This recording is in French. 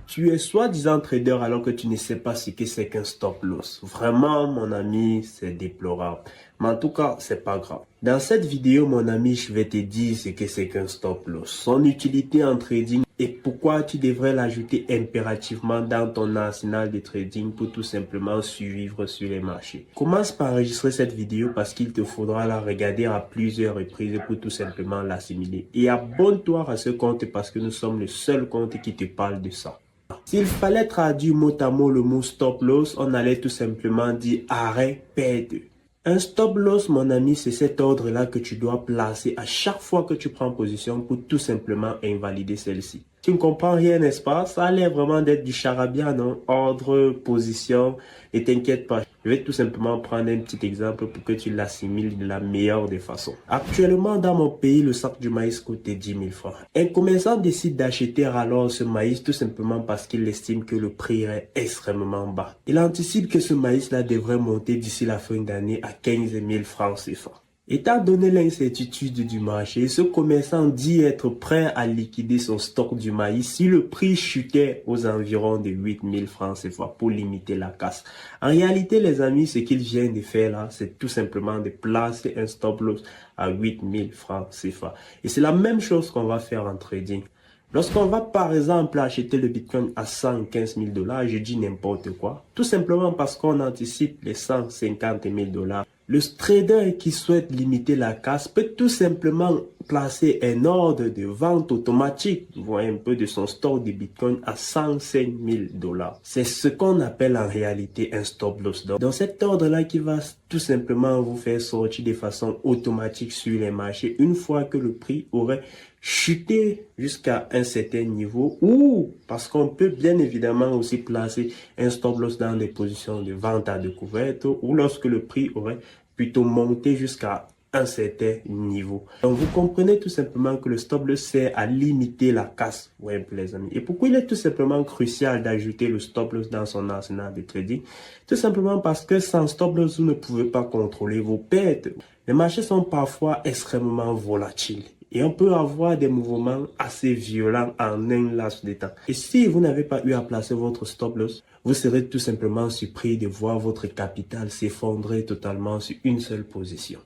Tu es soi-disant trader alors que tu ne sais pas ce que c'est qu'un stop loss. Vraiment, mon ami, c'est déplorable. Mais en tout cas, c'est pas grave. Dans cette vidéo, mon ami, je vais te dire ce que c'est qu'un stop loss, son utilité en trading et pourquoi tu devrais l'ajouter impérativement dans ton arsenal de trading pour tout simplement suivre sur les marchés. Commence par enregistrer cette vidéo parce qu'il te faudra la regarder à plusieurs reprises pour tout simplement l'assimiler. Et abonne-toi à ce compte parce que nous sommes le seul compte qui te parle de ça. S'il fallait traduire mot à mot le mot stop loss, on allait tout simplement dire arrêt perte. Un stop loss, mon ami, c'est cet ordre-là que tu dois placer à chaque fois que tu prends position pour tout simplement invalider celle-ci. Tu ne comprends rien, n'est-ce pas? Ça a l'air vraiment d'être du charabia, non? Ordre, position, et t'inquiète pas. Je vais tout simplement prendre un petit exemple pour que tu l'assimiles de la meilleure des façons. Actuellement, dans mon pays, le sac du maïs coûte 10 000 francs. Un commerçant décide d'acheter alors ce maïs tout simplement parce qu'il estime que le prix est extrêmement bas. Il anticipe que ce maïs-là devrait monter d'ici la fin d'année à 15 000 francs CFA. Étant donné l'incertitude du marché, ce commerçant dit être prêt à liquider son stock du maïs si le prix chutait aux environs de 8 000 francs CFA pour limiter la casse. En réalité, les amis, ce qu'il vient de faire là, c'est tout simplement de placer un stop loss à 8 000 francs CFA. Et c'est la même chose qu'on va faire en trading. Lorsqu'on va par exemple acheter le Bitcoin à 115 000 $, je dis n'importe quoi, tout simplement parce qu'on anticipe les 150 000 $. Le trader qui souhaite limiter la casse peut tout simplement placer un ordre de vente automatique, voire un peu de son stock de Bitcoin à 105 000 $. C'est ce qu'on appelle en réalité un stop loss. Dans cet ordre-là qui va tout simplement vous faire sortir de façon automatique sur les marchés une fois que le prix aurait chuté jusqu'à un certain niveau, ou parce qu'on peut bien évidemment aussi placer un stop loss dans des positions de vente à découverte ou lorsque le prix aurait plutôt monté jusqu'à un certain niveau. Donc vous comprenez tout simplement que le stop loss sert à limiter la casse, ouais, les amis. Et pourquoi il est tout simplement crucial d'ajouter le stop loss dans son arsenal de trading? Tout simplement parce que sans stop loss, vous ne pouvez pas contrôler vos pertes. Les marchés sont parfois extrêmement volatiles. Et on peut avoir des mouvements assez violents en un laps de temps. Et si vous n'avez pas eu à placer votre stop loss, vous serez tout simplement surpris de voir votre capital s'effondrer totalement sur une seule position.